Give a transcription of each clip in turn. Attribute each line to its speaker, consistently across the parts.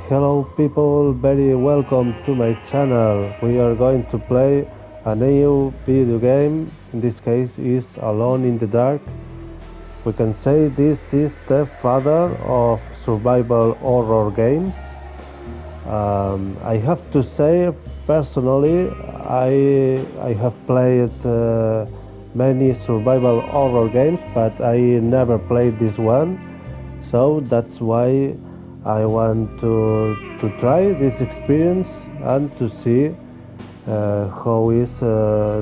Speaker 1: Hello people, very welcome to my channel. We are going to play a new video game. In this case is Alone in the Dark. We can say this is the father of survival horror games. I have to say personally I have played many survival horror games, but I never played this one. So that's why I want to try this experience and to see how is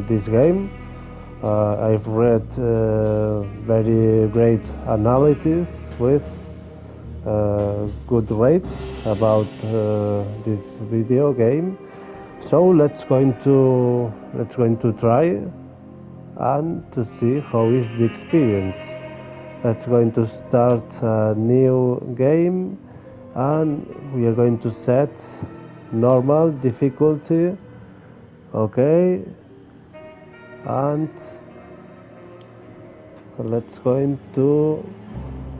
Speaker 1: this game. I've read very great analysis with good rates about this video game. So let's going to try and to see how is the experience. Let's going to start a new game and we are going to set normal difficulty. Okay, and let's going to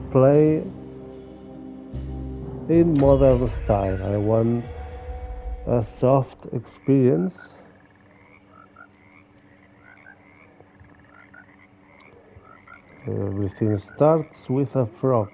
Speaker 1: play in modern style. I want a soft experience. Everything starts with a frog.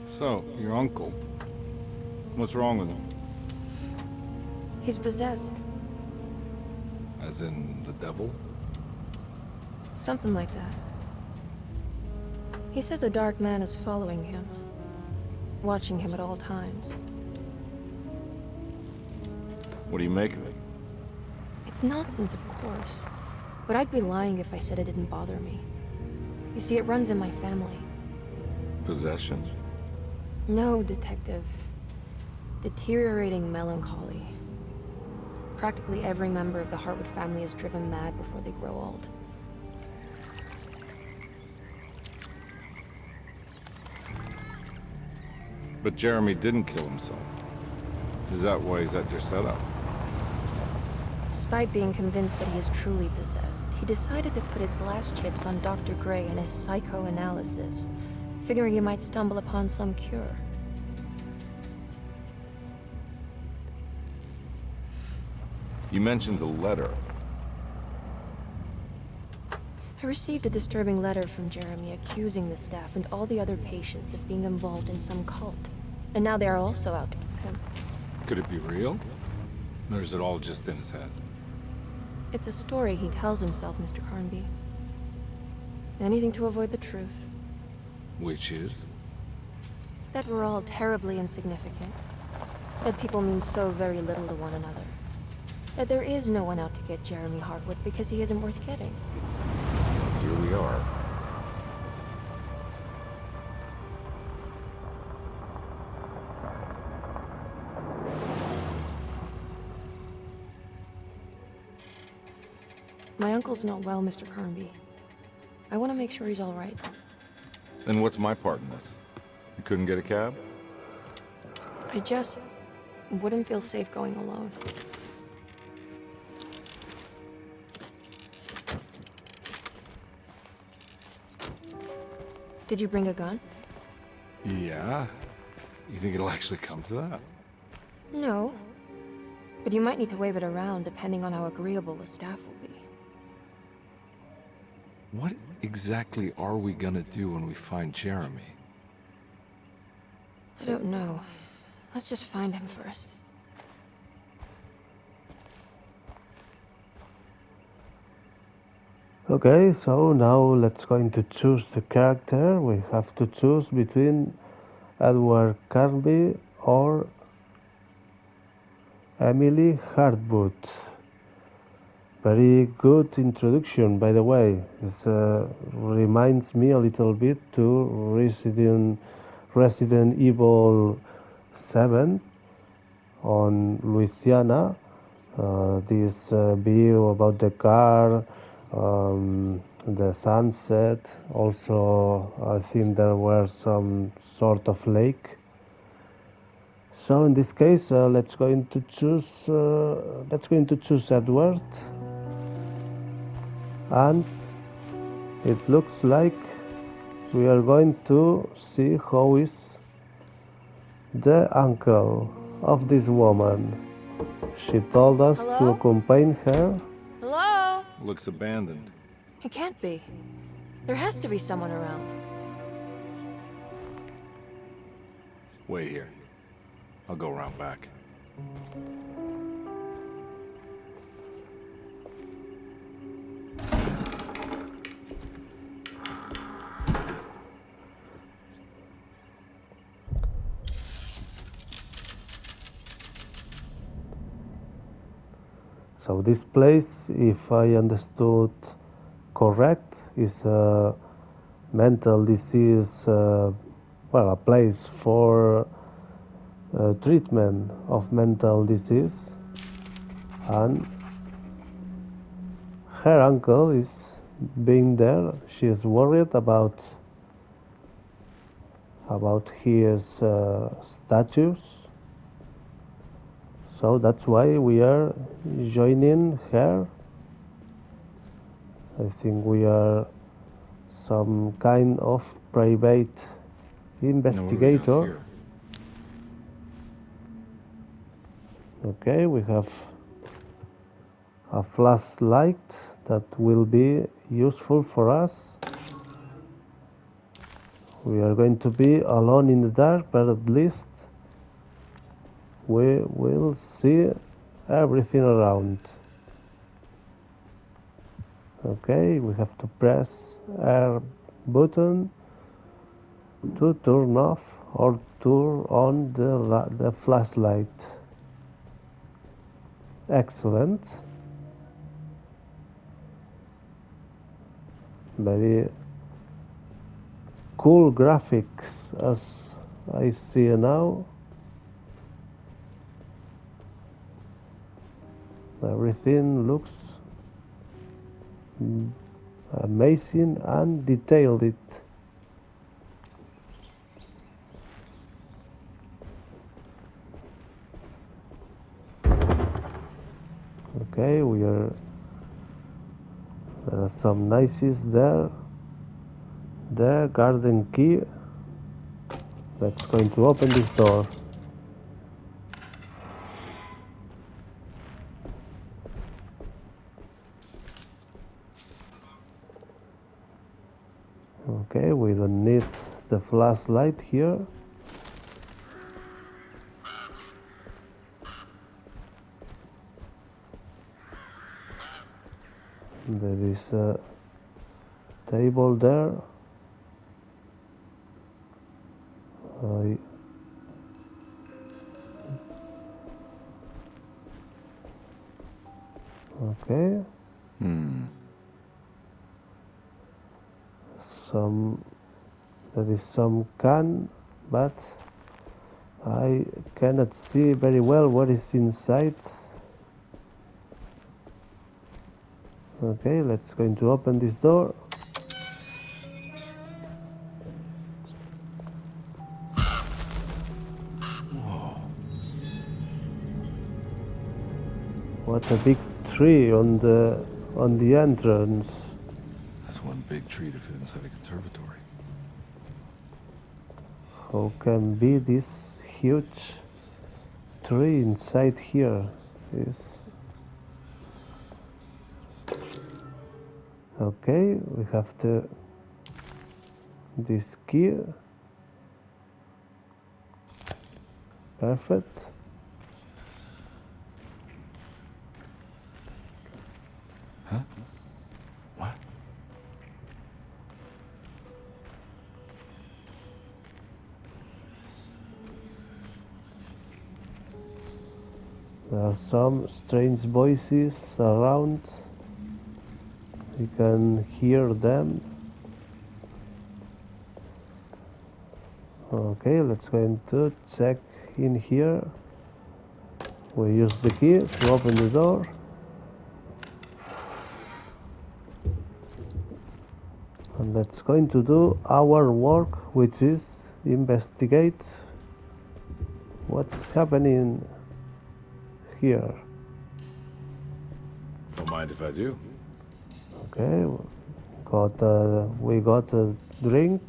Speaker 2: So, your uncle. What's wrong with him?
Speaker 3: He's possessed.
Speaker 2: As in the devil?
Speaker 3: Something like that. He says a dark man is following him, watching him at all times.
Speaker 2: What do you make of it?
Speaker 3: It's nonsense, of course, but I'd be lying if I said it didn't bother me. You see, it runs in my family.
Speaker 2: Possession?
Speaker 3: No, Detective. Deteriorating melancholy. Practically every member of the Hartwood family is driven mad before they grow old.
Speaker 2: But Jeremy didn't kill himself. Is that why he's at your setup?
Speaker 3: Despite being convinced that he is truly possessed, he decided to put his last chips on Dr. Gray and his psychoanalysis, figuring he might stumble upon some cure.
Speaker 2: You mentioned the letter.
Speaker 3: I received a disturbing letter from Jeremy accusing the staff and all the other patients of being involved in some cult. And now they are also out to get him.
Speaker 2: Could it be real? Or is it all just in his head?
Speaker 3: It's a story he tells himself, Mr. Carnby. Anything to avoid the truth.
Speaker 2: Which is?
Speaker 3: That we're all terribly insignificant. That people mean so very little to one another. That there is no one out to get Jeremy Hartwood because he isn't worth getting.
Speaker 2: Here we are.
Speaker 3: My uncle's not well, Mr. Carnby. I want to make sure he's all right.
Speaker 2: Then what's my part in this? You couldn't get a cab?
Speaker 3: I just wouldn't feel safe going alone. Did you bring a gun?
Speaker 2: Yeah. You think it'll actually come to that?
Speaker 3: No. But you might need to wave it around depending on how agreeable the staff will be.
Speaker 2: What exactly are we gonna do when we find Jeremy?
Speaker 3: I don't know. Let's just find him first.
Speaker 1: Okay, so now let's going to choose the character. We have to choose between Edward Carnby or Emily Hartwood. Very good introduction, by the way. It reminds me a little bit to Resident Resident Evil 7 on Louisiana. This view about the car, the sunset. Also, I think there were some sort of lake. So in this case, let's going to choose Edward, and it looks like we are going to see how is the uncle of this woman. She told us to
Speaker 3: Hello?
Speaker 1: accompany her.
Speaker 3: Hello?
Speaker 2: Looks abandoned.
Speaker 3: It can't be. There has to be someone around.
Speaker 2: Wait here. I'll go around back.
Speaker 1: So this place, if I understood correct, is a mental disease, well, a place for treatment of mental disease, and her uncle is being there. She is worried about his status, so that's why we are joining her. I think we are some kind of private
Speaker 2: Now what do we got
Speaker 1: investigator.
Speaker 2: here?
Speaker 1: Okay, we have a flashlight that will be useful for us. We are going to be alone in the dark, but at least we will see everything around. Okay, we have to press R button to turn off or turn on the flashlight. Excellent. Very cool graphics as I see now. Everything looks amazing and detailed. Okay, there are some nices there. The garden key. Let's going to open this door. Okay, we don't need the flashlight here. There is a table there. Okay. There is some can, but I cannot see very well what is inside. Okay, let's going to open this door. What a big tree on the entrance.
Speaker 2: That's one big tree to fit inside a conservatory.
Speaker 1: How can be this huge tree inside here? Okay, we have this key. Perfect.
Speaker 2: Huh? What?
Speaker 1: There are some strange voices around. You can hear them. Okay, let's go into check in here. We use the key to open the door. And let's going to do our work, which is investigate what's happening here.
Speaker 2: Don't mind if I do.
Speaker 1: Okay, we got a drink.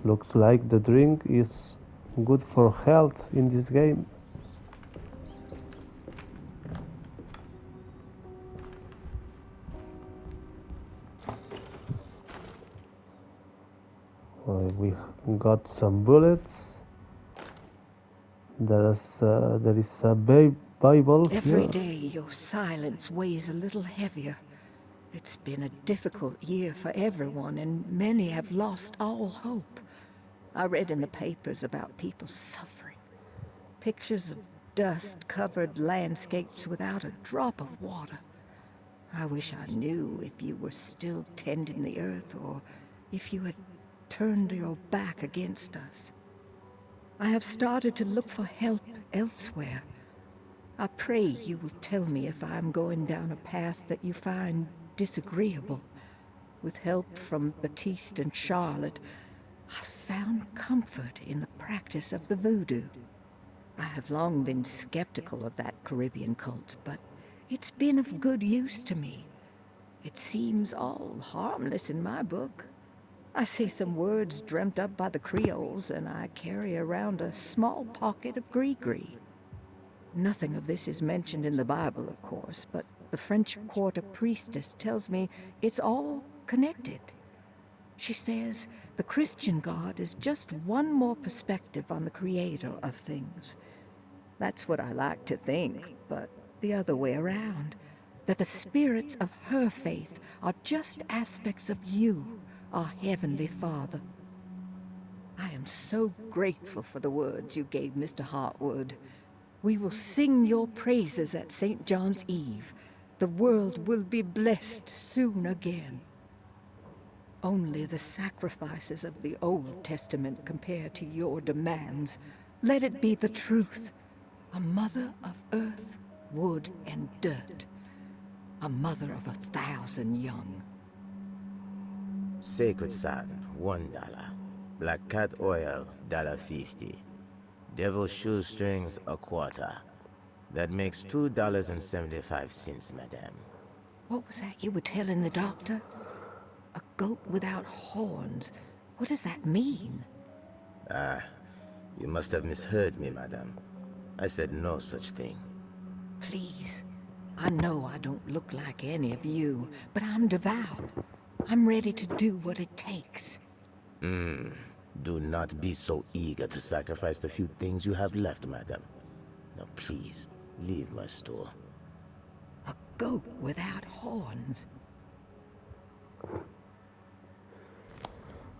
Speaker 1: Looks like the drink is good for health in this game. We got some bullets. There is a Bible
Speaker 4: Every
Speaker 1: here.
Speaker 4: day your silence weighs a little heavier. It's been a difficult year for everyone, and many have lost all hope. I read in the papers about people suffering. Pictures of dust-covered landscapes without a drop of water. I wish I knew if you were still tending the earth or if you had turned your back against us. I have started to look for help elsewhere. I pray you will tell me if I am going down a path that you find disagreeable. With help from Baptiste and Charlotte, I found comfort in the practice of the voodoo. I have long been skeptical of that Caribbean cult, but it's been of good use to me. It seems all harmless in my book. I say some words dreamt up by the Creoles, and I carry around a small pocket of gris-gris. Nothing of this is mentioned in the Bible, of course, but the French Quarter priestess tells me it's all connected. She says the Christian God is just one more perspective on the creator of things. That's what I like to think, but the other way around. That the spirits of her faith are just aspects of you, our Heavenly Father. I am so grateful for the words you gave Mr. Hartwood. We will sing your praises at St. John's Eve. The world will be blessed soon again. Only the sacrifices of the Old Testament compare to your demands. Let it be the truth. A mother of earth, wood, and dirt. A mother of 1,000 young.
Speaker 5: Sacred sand, $1. Black cat oil, $1.50. Devil shoestrings, a quarter. That makes $2.75, madame.
Speaker 4: What was that you were telling the doctor? A goat without horns. What does that mean?
Speaker 5: You must have misheard me, madame. I said no such thing.
Speaker 4: Please. I know I don't look like any of you, but I'm devout. I'm ready to do what it takes.
Speaker 5: Do not be so eager to sacrifice the few things you have left, madame. Now please, leave my store.
Speaker 4: A goat without horns.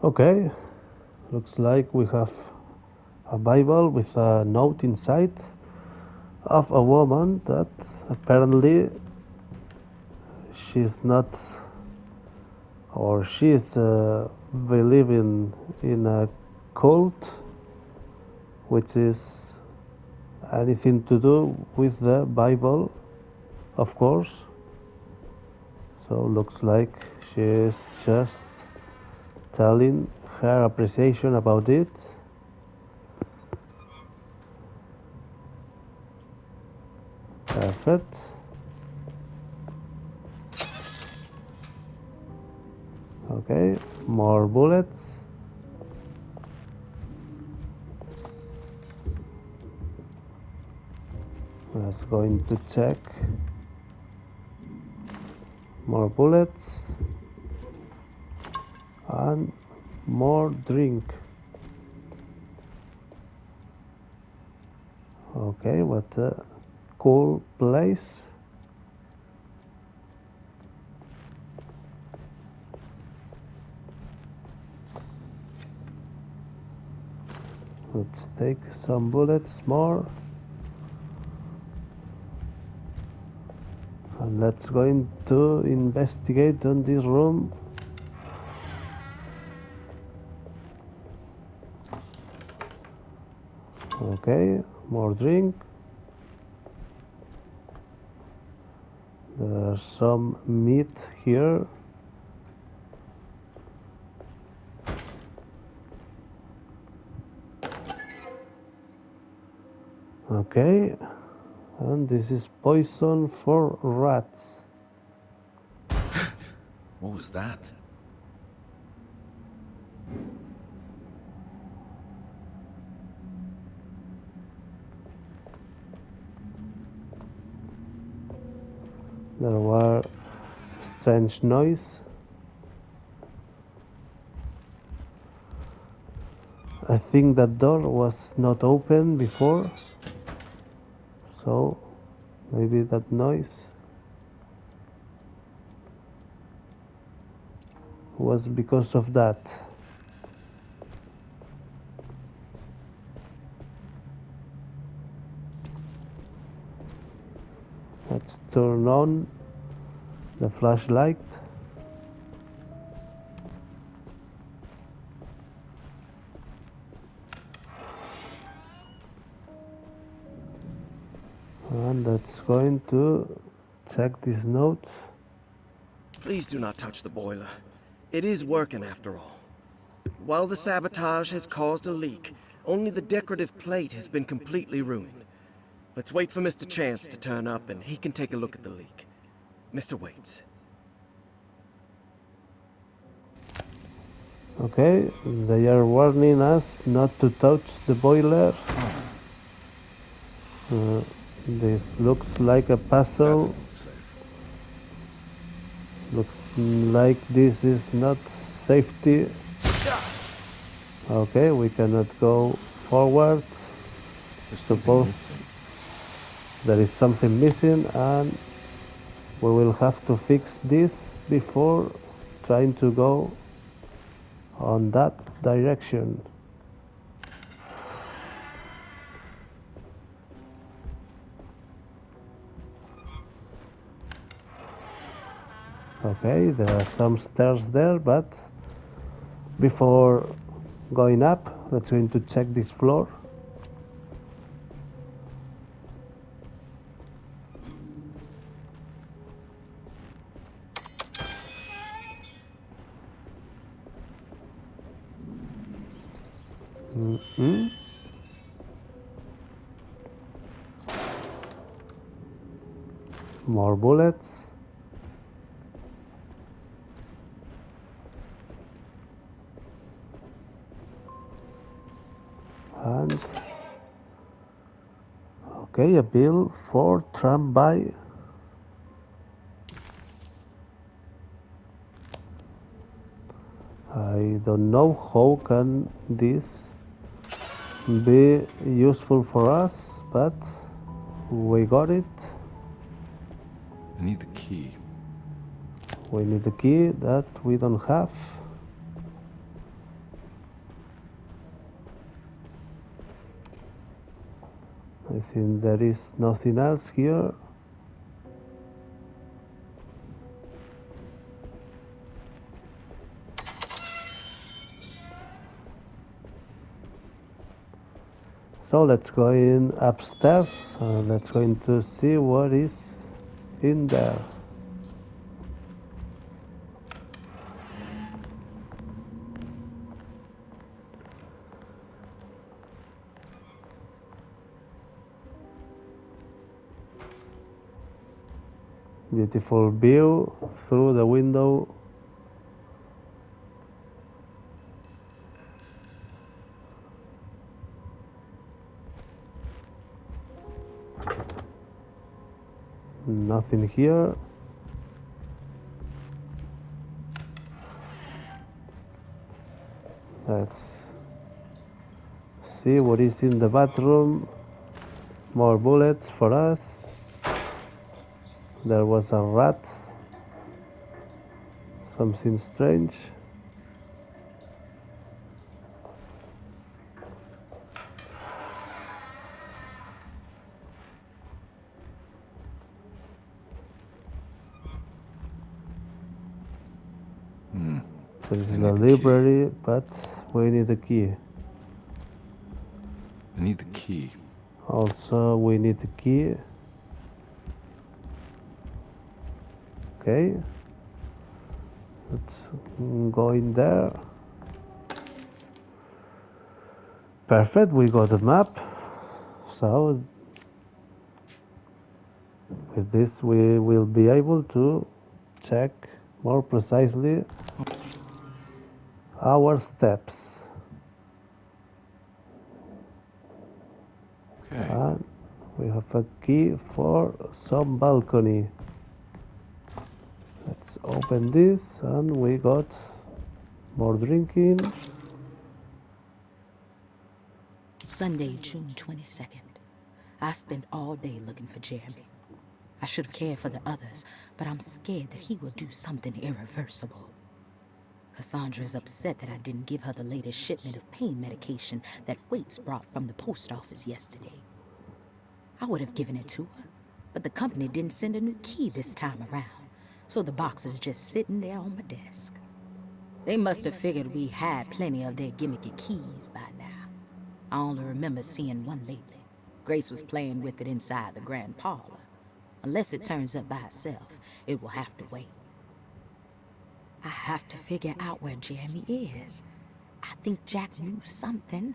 Speaker 1: Okay, looks like we have a Bible with a note inside of a woman that apparently she's not, or she's believing in a cult, which is anything to do with the Bible, of course. So looks like she's just telling her appreciation about it. Perfect. Okay, more bullets. Let's go into check. More bullets. And more drink. Okay, what a cool place. Let's take some bullets more. And let's go into investigate on this room. Okay, more drink. There's some meat here. Okay, and this is poison for rats.
Speaker 6: What was that?
Speaker 1: There were strange noise. I think that door was not open before, so maybe that noise was because of that. Let's turn on the flashlight. And that's going to check this note.
Speaker 7: Please do not touch the boiler. It is working after all. While the sabotage has caused a leak, only the decorative plate has been completely ruined. Let's wait for Mr. Chance to turn up and he can take a look at the leak. Mr. Waits.
Speaker 1: Okay, they are warning us not to touch the boiler. This looks like a
Speaker 2: That
Speaker 1: puzzle.
Speaker 2: doesn't look safe.
Speaker 1: Looks like this is not safety. Okay, we cannot go forward.
Speaker 2: There's
Speaker 1: Suppose
Speaker 2: something missing.
Speaker 1: there is something missing and we will have to fix this before trying to go on that direction. Okay, there are some stairs there, but before going up, let's going to check this floor. More bullets. And okay, a bill for tramway. I don't know how can this be useful for us, but we got it.
Speaker 2: I need the key.
Speaker 1: We need a key that we don't have. I think there is nothing else here. So let's go in upstairs. Let's go in to see what is in there. Beautiful view through the window. Nothing here. Let's see what is in the bathroom. More bullets for us. There was a rat. Something strange. There is
Speaker 2: I
Speaker 1: the
Speaker 2: need the key.
Speaker 1: library, but we need a key.
Speaker 2: I need the key.
Speaker 1: Also, we need the key. Okay. Let's go in there. Perfect, we got the map. So with this we will be able to check more precisely our steps.
Speaker 2: Okay.
Speaker 1: And we have a key for some balcony. Let's open this and we got more drinking.
Speaker 6: Sunday, June 22nd. I spent all day looking for Jeremy. I should have cared for the others, but I'm scared that he will do something irreversible. Cassandra is upset that I didn't give her the latest shipment of pain medication that Waits brought from the post office yesterday. I would have given it to her, but the company didn't send a new key this time around, so the box is just sitting there on my desk. They must have figured we had plenty of their gimmicky keys by now. I only remember seeing one lately. Grace was playing with it inside the grand parlor. Unless it turns up by itself, it will have to wait. I have to figure out where Jeremy is. I think Jack knew something.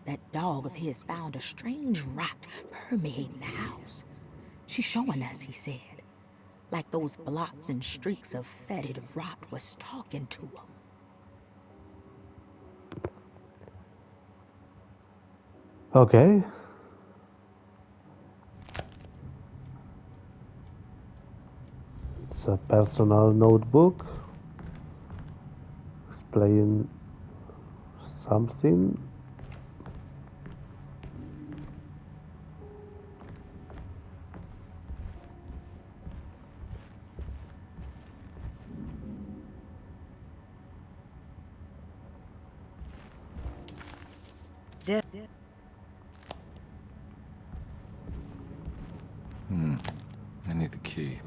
Speaker 6: That dog of his found a strange rot permeating the house. She's showing us, he said. Like those blots and streaks of fetid rot was talking to him.
Speaker 1: Okay. It's a personal notebook explaining something.
Speaker 2: I need the key.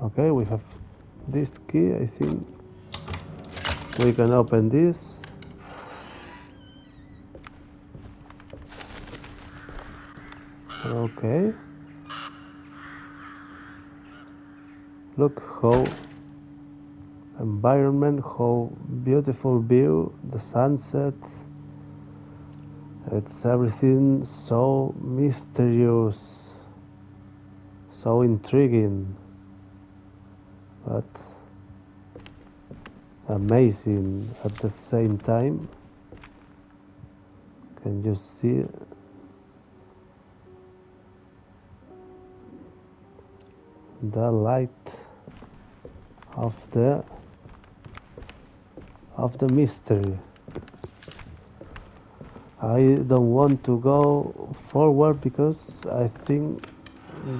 Speaker 1: Okay, we have this key. I think we can open this. Okay. Look how environment, how beautiful view, the sunset. It's everything so mysterious, so intriguing, but amazing at the same time. Can you see the light of the mystery? I don't want to go forward because I think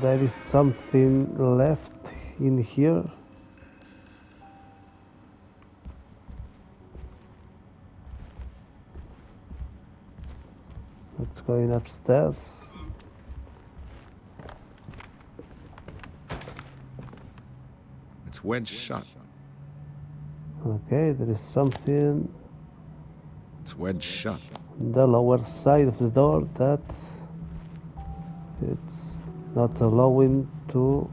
Speaker 1: there is something left in here. Let's go in upstairs.
Speaker 2: It's wedged shut.
Speaker 1: Okay, there is something
Speaker 2: It's wedged shut.
Speaker 1: on the lower side of the door that it's not allowing to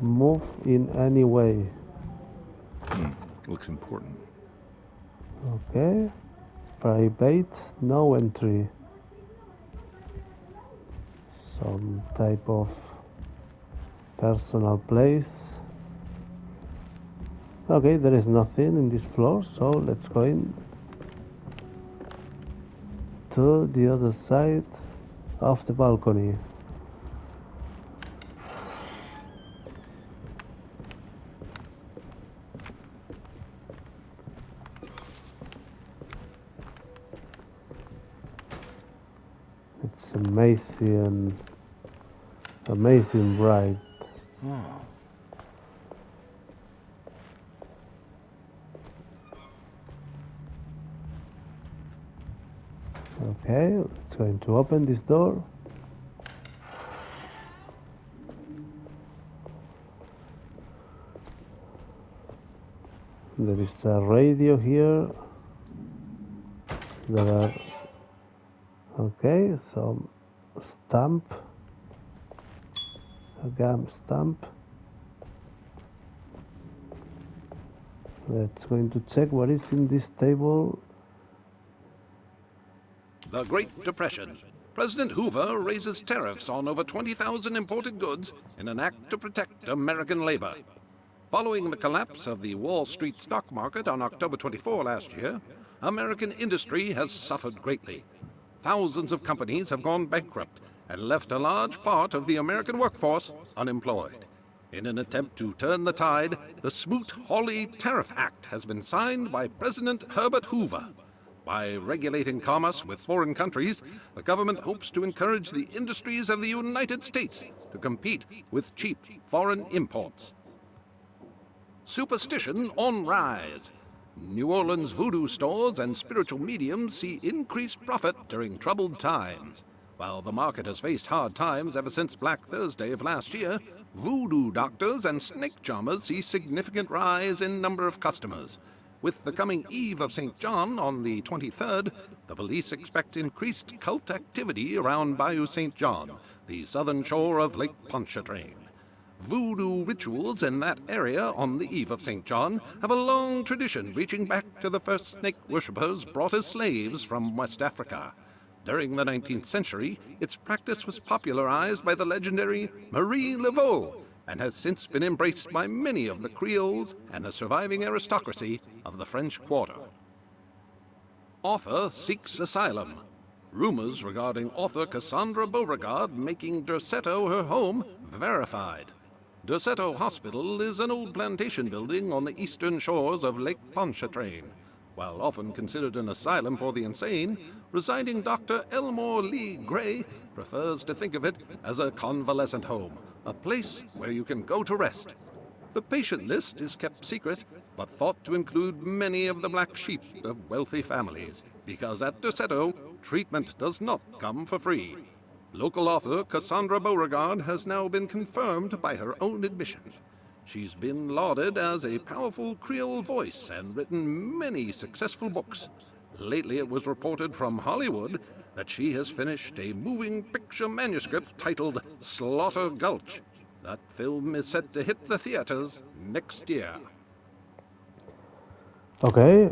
Speaker 1: move in any way.
Speaker 2: Looks important.
Speaker 1: Okay, private, no entry. Some type of personal place. Okay, there is nothing in this floor, so let's go in to the other side of the balcony. It's amazing, amazing bright. Okay, let's going to open this door. There is a radio here. There are, okay, some stamp, a gum stamp. Let's going to check what is in this table.
Speaker 8: The Great Depression. President Hoover raises tariffs on over 20,000 imported goods in an act to protect American labor. Following the collapse of the Wall Street stock market on October 24 last year, American industry has suffered greatly. Thousands of companies have gone bankrupt and left a large part of the American workforce unemployed. In an attempt to turn the tide, the Smoot-Hawley Tariff Act has been signed by President Herbert Hoover. By regulating commerce with foreign countries, the government hopes to encourage the industries of the United States to compete with cheap foreign imports. Superstition on rise. New Orleans voodoo stores and spiritual mediums see increased profit during troubled times. While the market has faced hard times ever since Black Thursday of last year, voodoo doctors and snake charmers see significant rise in number of customers. With the coming eve of St. John on the 23rd, the police expect increased cult activity around Bayou St. John, the southern shore of Lake Pontchartrain. Voodoo rituals in that area on the eve of St. John have a long tradition reaching back to the first snake worshippers brought as slaves from West Africa. During the 19th century, its practice was popularized by the legendary Marie Laveau and has since been embraced by many of the Creoles and the surviving aristocracy of the French Quarter. Author seeks asylum. Rumors regarding author Cassandra Beauregard making Derceto her home verified. Derceto Hospital is an old plantation building on the eastern shores of Lake Pontchartrain. While often considered an asylum for the insane, residing Dr. Elmore Lee Gray prefers to think of it as a convalescent home, a place where you can go to rest. The patient list is kept secret, but thought to include many of the black sheep of wealthy families, because at Derceto, treatment does not come for free. Local author Cassandra Beauregard has now been confirmed by her own admission. She's been lauded as a powerful Creole voice and written many successful books. Lately it was reported from Hollywood that she has finished a moving picture manuscript titled Slaughter Gulch. That film is set to hit the theaters next year.
Speaker 1: Okay,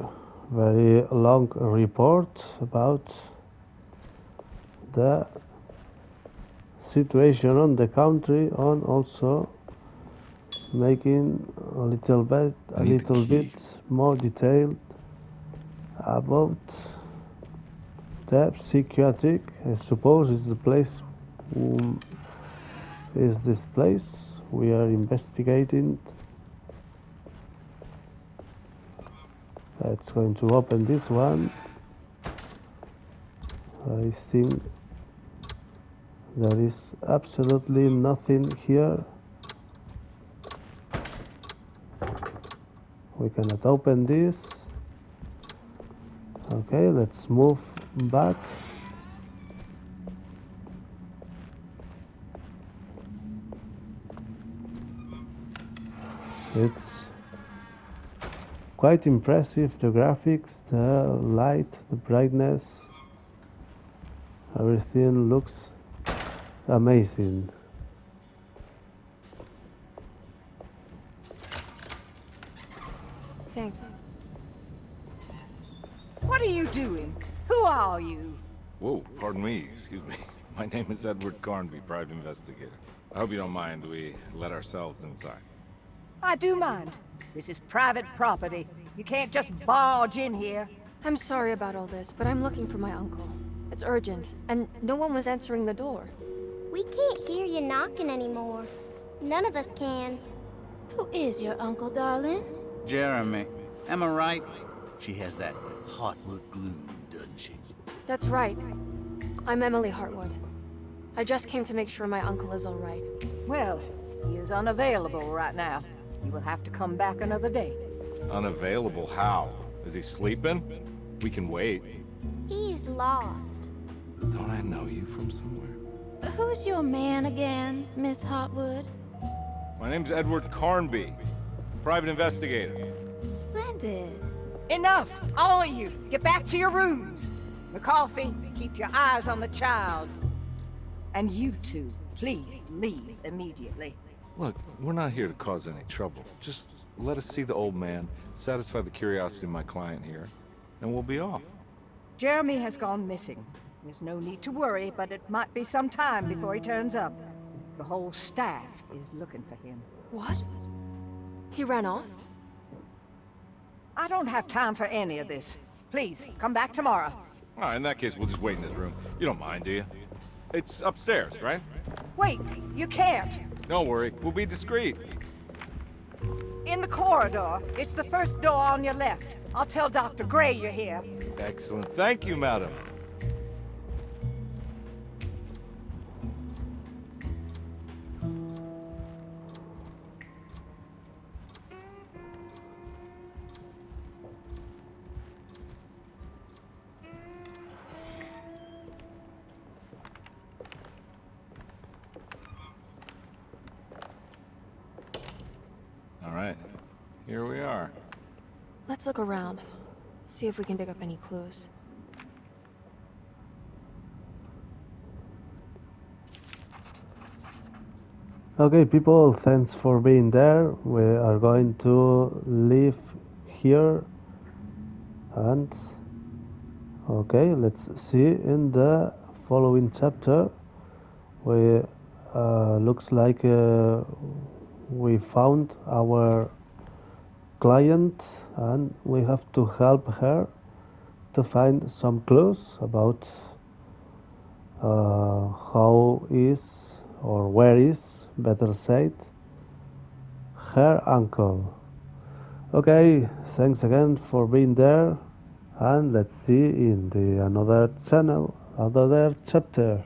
Speaker 1: very long report about the situation on the country, and also making a little bit more detailed about the psychiatric. I suppose is the place. Is this place we are investigating? It's going to open this one. I think there is absolutely nothing here. We cannot open this. Okay, let's move back. It's quite impressive, the graphics, the light, the brightness, everything looks amazing.
Speaker 3: Thanks.
Speaker 4: What are you doing? Who are you?
Speaker 2: Whoa, pardon me, excuse me. My name is Edward Carnby, private investigator. I hope you don't mind we let ourselves inside.
Speaker 4: I do mind. This is private property. You can't just barge in here.
Speaker 3: I'm sorry about all this, but I'm looking for my uncle. It's urgent, and no one was answering the door.
Speaker 9: We can't hear you knocking anymore. None of us can.
Speaker 10: Who is your uncle, darling?
Speaker 11: Jeremy. Am I right? She has that Hartwood glue, doesn't she?
Speaker 3: That's right. I'm Emily Hartwood. I just came to make sure my uncle is all right.
Speaker 4: Well, he is unavailable right now. You will have to come back another day.
Speaker 2: Unavailable how? Is he sleeping? We can wait.
Speaker 9: He's lost.
Speaker 2: Don't I know you from somewhere?
Speaker 10: Who's your man again, Miss Hartwood?
Speaker 2: My name's Edward Carnby, private investigator.
Speaker 10: Splendid.
Speaker 4: Enough! All of you! Get back to your rooms! McCarthy, keep your eyes on the child. And you two, please leave immediately.
Speaker 2: Look, we're not here to cause any trouble. Just let us see the old man, satisfy the curiosity of my client here, and we'll be off.
Speaker 4: Jeremy has gone missing. There's no need to worry, but it might be some time before he turns up. The whole staff is looking for him.
Speaker 3: What? He ran off?
Speaker 4: I don't have time for any of this. Please, come back tomorrow.
Speaker 2: All right, in that case, we'll just wait in this room. You don't mind, do you? It's upstairs, right?
Speaker 4: Wait, you can't.
Speaker 2: Don't worry, we'll be discreet.
Speaker 4: In the corridor. It's the first door on your left. I'll tell Dr. Gray you're here.
Speaker 2: Excellent. Thank you, madam. All right, here we are.
Speaker 3: Let's look around. See if we can dig up any clues.
Speaker 1: Okay, people, thanks for being there. We are going to leave here and okay, let's see in the following chapter. We looks like we found our client and we have to help her to find some clues about how is or where is, better said, her uncle. Okay, thanks again for being there and let's see in the another channel, another chapter.